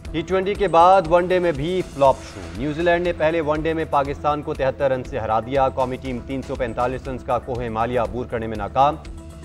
T20 के बाद one day में भी फ्लॉप शो। न्यूजीलैंड ने पहले वनडे में पाकिस्तान को 73 रन से हरा दिया। कौमी टीम 345 रन का कोहे मालिया अबूर करने में नाकाम।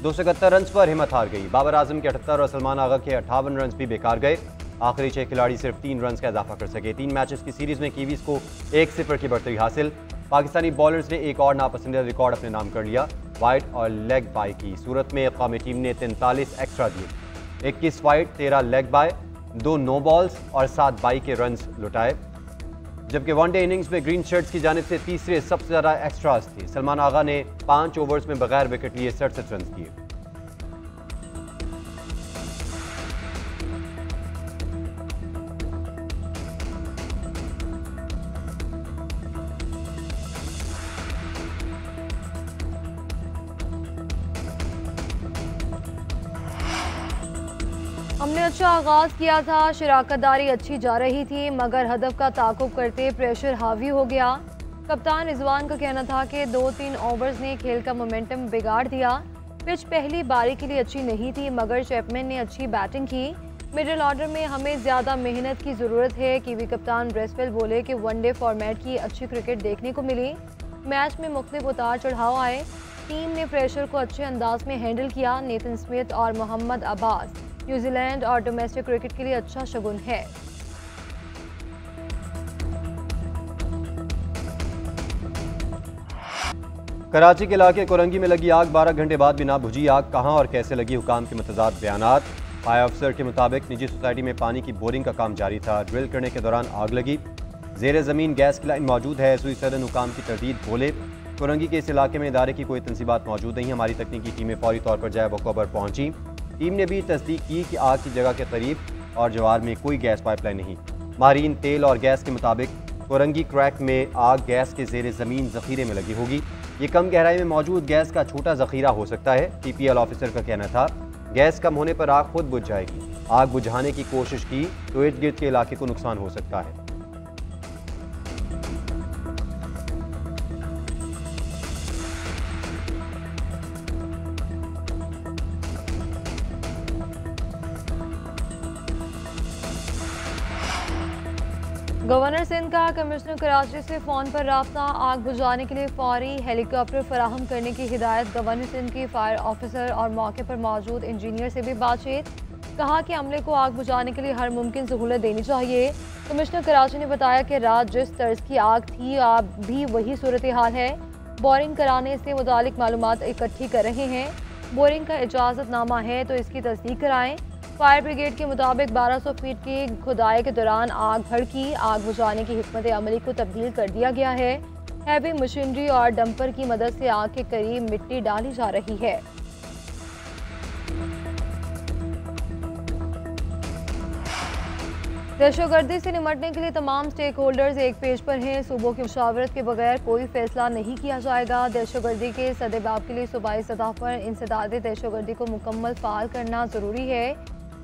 271 रन पर हिम्मत हार गई। बाबर आजम के 78 और सलमान आगा के 58 रन भी बेकार गए। आखिरी 6 खिलाड़ी सिर्फ 3 रन का इजाफा कर सके। 3 मैचेस की सीरीज में कीवीज को 1-0 की बढ़तरी हासिल। पाकिस्तानी बॉलर्स ने एक और नापसंदीदा रिकॉर्ड अपने नाम कर लिया। वाइड और लेग बाय की सूरत में कौमी टीम ने 43 एक्स्ट्रा दिए। 21 wide, 13 leg bye, 2 no balls और 7 बाई के रन्स लुटाए। जबकि वनडे इनिंग्स में ग्रीन शर्ट्स की जानिब से तीसरे सबसे ज्यादा एक्स्ट्रास थे। सलमान आगा ने 5 ओवर्स में बगैर विकेट लिए 67 रन किए। हमने अच्छा आगाज किया था, शराकतदारी अच्छी जा रही थी, मगर हदफ का ताक़ुब करते प्रेशर हावी हो गया। कप्तान रिजवान का कहना था कि 2-3 ओवर्स ने खेल का मोमेंटम बिगाड़ दिया। पिच पहली बारी के लिए अच्छी नहीं थी, मगर चैपमैन ने अच्छी बैटिंग की। मिडिल ऑर्डर में हमें ज़्यादा मेहनत की ज़रूरत है। कीवी कप्तान ब्रेसवेल बोले कि वनडे फॉर्मेट की अच्छी क्रिकेट देखने को मिली। मैच में मुख्तलिफ उतार चढ़ाव आए। टीम ने प्रेशर को अच्छे अंदाज में हैंडल किया। नेथन स्मिथ और मोहम्मद अब्बास न्यूजीलैंड और डोमेस्टिक क्रिकेट के लिए अच्छा शगुन है। कराची के इलाके कोरंगी में लगी आग 12 घंटे बाद भी ना बुझी। आग कहां और कैसे लगी, हुकाम के मुतज़ाद बयानात। फायर अफसर के मुताबिक निजी सोसाइटी में पानी की बोरिंग का काम जारी था। ड्रिल करने के दौरान आग लगी। ज़ेर ज़मीन गैस की लाइन मौजूद है। सुई सदन हुकाम की तरदीद बोले कोरंगी के इस इलाके में इदारे की कोई तंसीबात मौजूद नहीं। हमारी तकनीकी टीमें फौरी तौर पर जाए बखबर पहुंची। टीम ने भी तस्दीक की कि आग की जगह के करीब और जवार में कोई गैस पाइपलाइन नहीं। माहिरीन तेल और गैस के मुताबिक कोरंगी क्रैक में आग गैस के ज़ेर ज़मीन ज़ख़ीरे में लगी होगी। ये कम गहराई में मौजूद गैस का छोटा ज़ख़ीरा हो सकता है। TPL ऑफिसर का कहना था गैस कम होने पर आग खुद बुझ जाएगी। आग बुझाने की कोशिश की तो इर्द गिर्द के इलाके को नुकसान हो सकता है। गवर्नर सिंध का कमिश्नर कराची से फ़ोन पर राब्ता। आग बुझाने के लिए फौरी हेलीकॉप्टर फराहम करने की हिदायत। गवर्नर सिंध की फायर ऑफिसर और मौके पर मौजूद इंजीनियर से भी बातचीत। कहा कि अमले को आग बुझाने के लिए हर मुमकिन सहूलत देनी चाहिए। कमिश्नर कराची ने बताया कि रात जिस तर्ज की आग थी अब भी वही सूरत हाल है। बोरिंग कराने से मुतालिक मालूमात इकट्ठी कर रहे हैं। बोरिंग का इजाज़तनामा है तो इसकी तस्दीक कराएं। फायर ब्रिगेड के मुताबिक 1200 फीट की खुदाई के दौरान आग भड़की। आग बुझाने की हिकमत अमली को तब्दील कर दिया गया है। हैवी मशीनरी और डंपर की मदद से आग के करीब मिट्टी डाली जा रही है। दहशतगर्दी से निमटने के लिए तमाम स्टेक होल्डर्स एक पेज पर हैं। सूबों की मुशावरत के बगैर कोई फैसला नहीं किया जाएगा। दहशतगर्दी के सदेबाब के लिए सूबाई सतह पर इंसदाद दहशतगर्दी को मुकम्मल फ़ाल करना ज़रूरी है।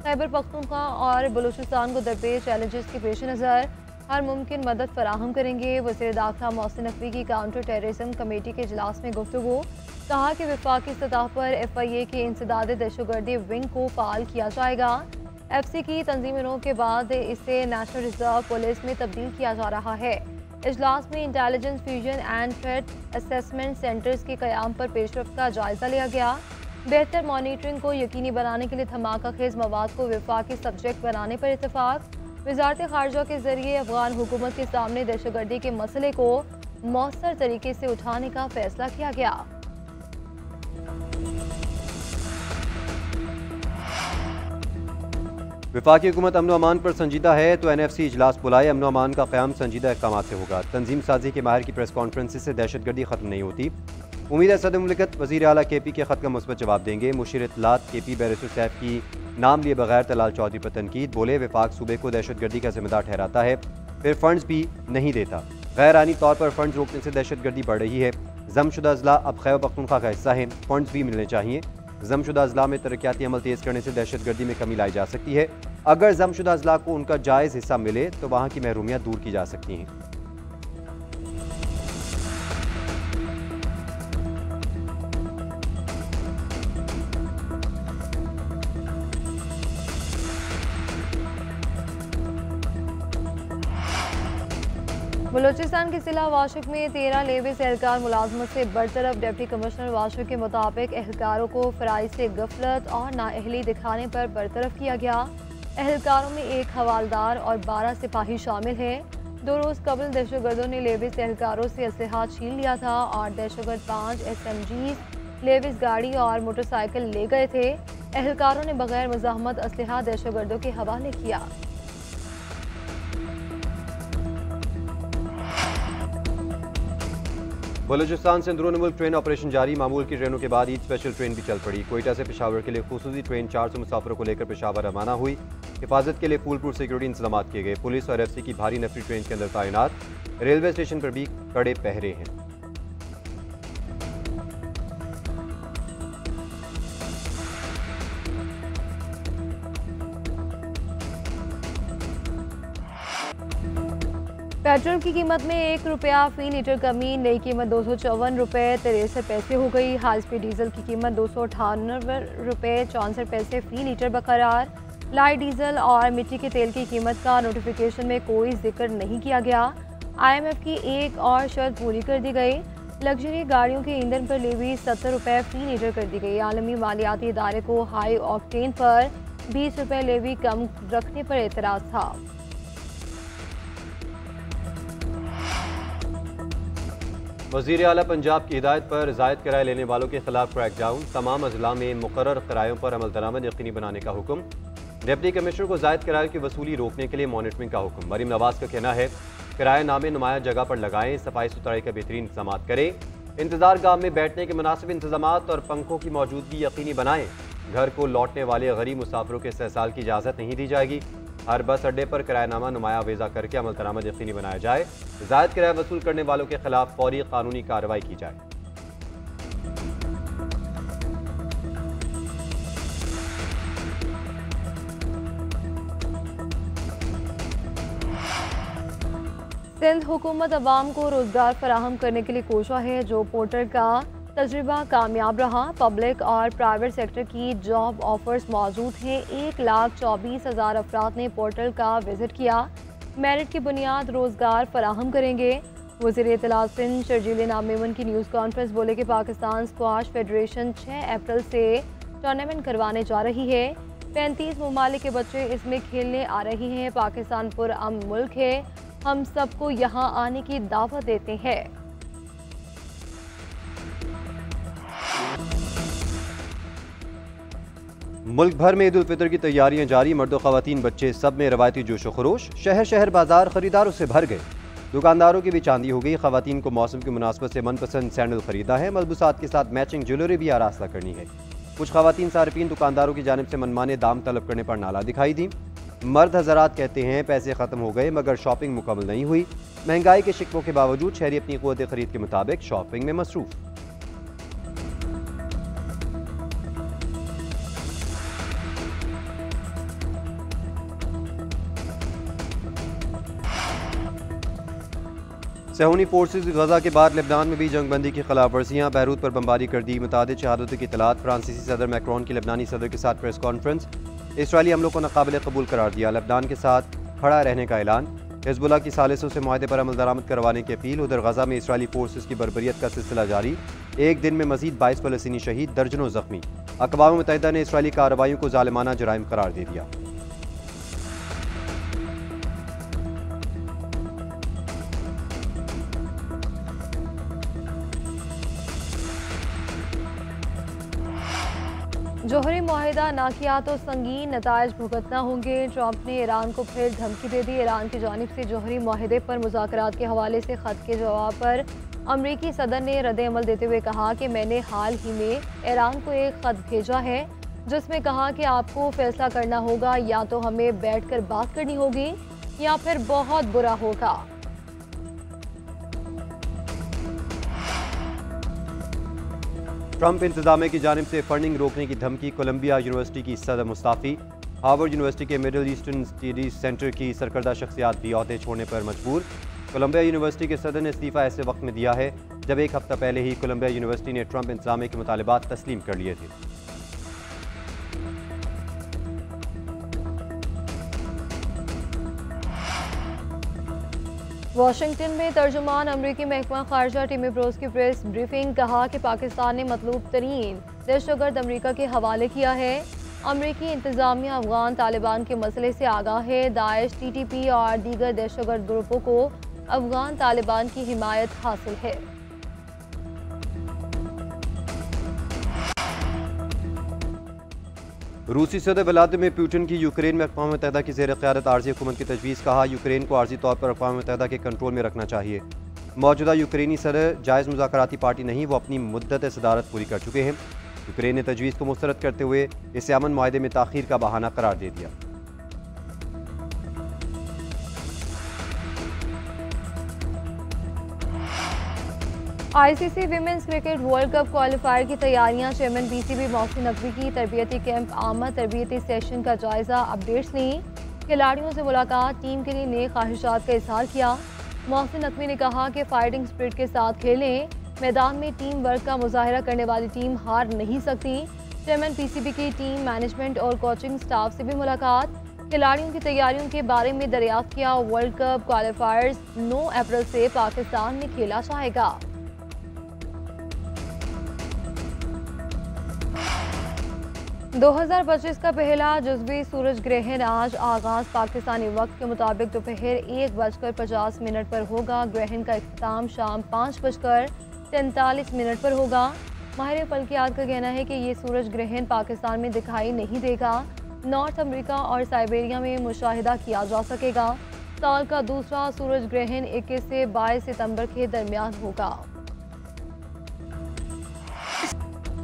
खैबर पख्तूनख्वा और बलूचिस्तान को दरपेश चैलेंजेस के पेश नज़र हर मुमकिन मदद फराहम करेंगे। वज़ीर दाखिला मोहसिन नकवी की काउंटर टेररिज्म कमेटी के इजलास में गुफ्तगू। कहा कि वफाकी सतह पर FIA के इंसदाद दहशतगर्दी विंग को फ़ाल किया जाएगा। FC की तंजीमों के बाद इसे नेशनल रिजर्व पुलिस में तब्दील किया जा रहा है। इजलास में intelligence fusion and threat assessment centres के क़याम पर पेशरफ्त का जायजा लिया गया। बेहतर मॉनिटरिंग को यकीनी बनाने के लिए धमाका खेज मवाद को वफाकी सब्जेक्ट बनाने पर इत्तेफाक। वज़ारत ख़ारजा के ज़रिए अफगान हुकूमत के सामने दहशतगर्दी के मसले को मौसर तरीके से उठाने का फैसला किया गया। वफाकी हुकूमत अमन अमान पर संजीदा है तो NFC इजलास बुलाए। अमन अमान का क़याम संजीदा इक़दाम से होगा। तंजीम साजी के माहिर की प्रेस कॉन्फ्रेंस से दहशतगर्दी ख़त्म नहीं होती। उम्मीद है सदर मुमलिकत वज़ीर आला KP के ख़त का मुस्बत जवाब देंगे। मुशीर इत्तलात KP बैरिस्टर सैफ की नाम लिए बगैर तलाल चौधरी पर तनकीद। बोले वफाक सूबे को दहशतगर्दी का जिम्मेदार ठहराता है फिर फंड्स भी नहीं देता। गैर आनी तौर पर फंड्स रोकने से दहशतगर्दी बढ़ रही है। जमशुदा अजला अब खैबर पख्तूनख्वा का हिस्सा है। फंड्स भी मिलने चाहिए। जमशुदा अजला में तरक्याती अमल तेज़ करने से दहशतगर्दी में कमी लाई जा सकती है। अगर जमशुदा अजला को उनका जायज़ हिस्सा मिले तो वहाँ की महरूमियाँ दूर की जा सकती हैं। बलूचिस्तान के जिला वाशिक में 13 लेविस एहलकार मुलाजमत से बरतरफ। डिप्टी कमिश्नर वाशिक के मुताबिक एहलकारों को फराइज से गफलत और नाअहली दिखाने पर बरतरफ किया गया। एहलकारों में 1 हवालदार और 12 सिपाही शामिल हैं। 2 रोज़ कबल दहशतगर्दों ने लेविस एहलकारों से असलहा छीन लिया था और दहशतगर्द 5 SMGs, लेविस गाड़ी और मोटरसाइकिल ले गए थे। एहलकारों ने बगैर मज़ाहमत असलहा दहशतगर्दों के हवाले किया। बलूचिस्तान से अंदरूनी मुल्क ट्रेन ऑपरेशन जारी। मामूल की ट्रेनों के बाद ईद स्पेशल ट्रेन भी चल पड़ी। कोयटा से पेशावर के लिए खुसूसी ट्रेन 400 मुसाफिरों को लेकर पेशावर रवाना हुई। हिफाजत के लिए फूल प्रूफ सिक्योरिटी इंतजाम किए गए। पुलिस और FC की भारी नफरी ट्रेन के अंदर तैनात। रेलवे स्टेशन पर भी कड़े पहरे हैं। पेट्रोल की कीमत में 1 रुपया फी लीटर कमी। नई कीमत 254 रुपये 63 पैसे हो गई। हाई स्पीड डीजल की कीमत 298 रुपये 64 पैसे फी लीटर बरकरार। लाइट डीजल और मिट्टी के तेल की कीमत का नोटिफिकेशन में कोई जिक्र नहीं किया गया। IMF की एक और शर्त पूरी कर दी गई। लग्जरी गाड़ियों के ईंधन पर लेवी 70 रुपये फी लीटर कर दी गई। आलमी मालियाती इदारे को हाई ऑक्टेन पर 20 रुपये लेवी कम रखने पर एतराज़ था। वज़ीर आला पंजाब की हिदायत पर ज़ायद किराए लेने वालों के खिलाफ क्रैकडाउन। तमाम अजला में मुकर्रर किरायों पर अमल दरामद यकीनी बनाने का हुक्म। डिप्टी कमिश्नर को ज़ायद किराए की वसूली रोकने के लिए मॉनिटरिंग का हुक्म। मरीम नवाज का कहना है किराए नामे नुमाया जगह पर लगाएं, सफाई सुथराई का बेहतरीन इंतजाम करें। इंतजार गाह में बैठने के मुनासिब इंतजाम और पंखों की मौजूदगी यकीनी बनाएं। घर को लौटने वाले गरीब मुसाफिरों के इस्तेसाल की इजाज़त नहीं दी जाएगी। हर बस अड्डे पर किरायानामा नुमाया वेज़ा करके अमल दरामद यकीनी बनाया जाए। ज़ायद किराया वसूल करने वालों के खिलाफ फौरी कानूनी कार्रवाई की जाए। सिंध हुकूमत अवाम को रोजगार फराहम करने के लिए कोशा है। जो पोर्टल का तजुर्बा कामयाब रहा। पब्लिक और प्राइवेट सेक्टर की जॉब ऑफर्स मौजूद हैं। 1,24,000 अफराद ने पोर्टल का विजिट किया। मेरिट की बुनियाद रोजगार फराहम करेंगे। वज़ीर इत्तलात सिंध शर्जील इनाम मेमन की न्यूज़ कॉन्फ्रेंस बोले कि पाकिस्तान स्क्वाश फेडरेशन 6 अप्रैल से टूर्नामेंट करवाने जा रही है। 35 ममालिक के बच्चे इसमें खेलने आ रहे हैं। पाकिस्तान पुरअमन मुल्क है। हम सबको यहाँ आने की दावत देते हैं। मुल्क भर में ईद उल फितर की तैयारियां जारी। मर्द व ख़वातीन बच्चे सब में रवायती जोश व खरोश। शहर शहर बाजार खरीदारों से भर गए। दुकानदारों की भी चांदी हो गई। ख़वातीन को मौसम की मुनासबत से मनपसंद सैंडल खरीदा है। मलबूसात के साथ मैचिंग ज्वेलरी भी आरास्ता करनी है। कुछ ख़वातीन सारिफीन दुकानदारों की जानिब से मनमाने दाम तलब करने पर नाला दिखाई दी। मर्द हजरात कहते हैं पैसे ख़त्म हो गए मगर शॉपिंग मुकम्मल नहीं हुई। महंगाई के शिकवों के बावजूद शहरी अपनी क़ुव्वत खरीद के मुताबिक शॉपिंग में मसरूफ़। सहूनी फोर्सेज गजा के बाद लेबनान में भी जंगबंदी की खिलाफ वर्जियाँ। बैरूत पर बमबारी कर दी। मुतादिद शहादतों की इतलात। फ्रांसीसी सदर मैक्रोन की लेबनानी सदर के साथ प्रेस कॉन्फ्रेंस। इसराइली हमलों को नाकाबिल कबूल करार दिया। लेबनान के साथ खड़ा रहने का ऐलान। हिजबुल्लाह की सालिसों से मुआहदे पर अमल दरामद करवाने की अपील। उधर गजा में इसराइली फोर्सेज की बर्बरियत का सिलसिला जारी। एक दिन में मजीद 22 फ़लस्तीनी शहीद, दर्जनों जख्मी। अक़वाम मुत्तहिदा ने इसराइली कार्रवाइयों को जालिमाना जराइम करार दे दिया। जोहरी मुआहिदा ना किया तो संगीन नताइज भुगतना होंगे। ट्रंप ने ईरान को फिर धमकी दे दी। ईरान की जानिब से जोहरी मुआहिदे पर मुज़ाकरात के हवाले से ख़त के जवाब पर अमरीकी सदर ने रद्द-ए-अमल देते हुए कहा कि मैंने हाल ही में ईरान को एक ख़त भेजा है जिसमें कहा कि आपको फैसला करना होगा, या तो हमें बैठ कर बात करनी होगी या फिर बहुत बुरा होगा। ट्रंप इंतजामिया की जानिब से फंडिंग रोकने की धमकी। कोलंबिया यूनिवर्सिटी की सदर मुस्ताफ़ी। हार्वर्ड यूनिवर्सिटी के मिडिल ईस्टर्न स्टडीज सेंटर की सरकर्दा शख्सियात भी ओहदे छोड़ने पर मजबूर। कोलंबिया यूनिवर्सिटी के सदर ने इस्तीफ़ा ऐसे वक्त में दिया है जब एक हफ्ता पहले ही कोलंबिया यूनिवर्सिटी ने ट्रंप इंतजामिया के मुतालिबात तस्लीम कर लिए थे। वाशिंगटन में तर्जुमान अमरीकी महकमा खारजा टिमी ब्रोस की प्रेस ब्रीफिंग, कहा कि पाकिस्तान ने मतलूब तरीन दहशतगर्द अमरीका के हवाले किया है। अमरीकी इंतजामिया अफगान तालिबान के मसले से आगाह है। दाइश, TTP और दीगर दहशतगर्द ग्रुपों को अफगान तालिबान की हिमायत हासिल है। रूसी सदर व्लादिमीर पुतिन की यूक्रेन में अक़वाम मुत्तहिदा की ज़ेर क़यादत आर्ज़ी हुकूमत की तजवीज़, कहा यूक्रेन को आर्ज़ी तौर पर अक़वाम मुत्तहिदा के कंट्रोल में रखना चाहिए। मौजूदा यूक्रेनी सदर जायज़ मुज़ाकराती पार्टी नहीं, वो अपनी मुद्दत सदारत पूरी कर चुके हैं। यूक्रेन ने तजवीज़ को मुस्तरद करते हुए इसे अमन मुआहदे में ताख़ीर का बहाना करार दे दिया। ICC women's cricket world cup qualifier की तैयारियां, चेयरमैन PCB मोहसिन नकवी की तरबियती कैंप आमद तरबियती सेशन का जायजा, अपडेट्स ली, खिलाड़ियों से मुलाकात, टीम के लिए नए ख्वाहिशात का इजहार किया। मोहसिन नकवी ने कहा कि फाइटिंग स्पिरिट के साथ खेलें, मैदान में टीम वर्क का मुजाहरा करने वाली टीम हार नहीं सकती। चेयरमैन PCB की टीम मैनेजमेंट और कोचिंग स्टाफ से भी मुलाकात, खिलाड़ियों की तैयारियों के बारे में दरियाफ्त किया। वर्ल्ड कप क्वालिफायर्स 9 अप्रैल से पाकिस्तान में खेला जाएगा। 2025 का पहला जुज़वी सूरज ग्रहण आज आगाज पाकिस्तानी वक्त के मुताबिक दोपहर 1:50 पर होगा। ग्रहण का इख्तिताम शाम 5:43 पर होगा। माहिर फल्कियात का कहना है कि ये सूरज ग्रहण पाकिस्तान में दिखाई नहीं देगा। नॉर्थ अमेरिका और साइबेरिया में मुशाहिदा किया जा सकेगा। साल का दूसरा सूरज ग्रहण 21 से 22 सितंबर के दरमियान होगा।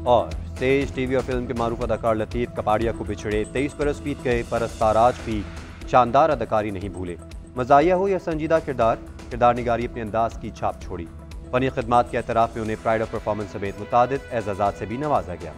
और तेज टीवी और फिल्म के मारूफ अदाकार लतीफ़ कपाड़िया को बिछड़े 23 बरस बीत गए, पर अस्ताराज भी शानदार अदाकारी नहीं भूले। मज़ाहिया हो या संजीदा किरदार निगारी अपने अंदाज की छाप छोड़ी। फनी खिदमात के एतराफ़ में उन्हें प्राइड ऑफ परफॉर्मेंस समेत मुतादिद एजाज़ात से भी नवाजा गया।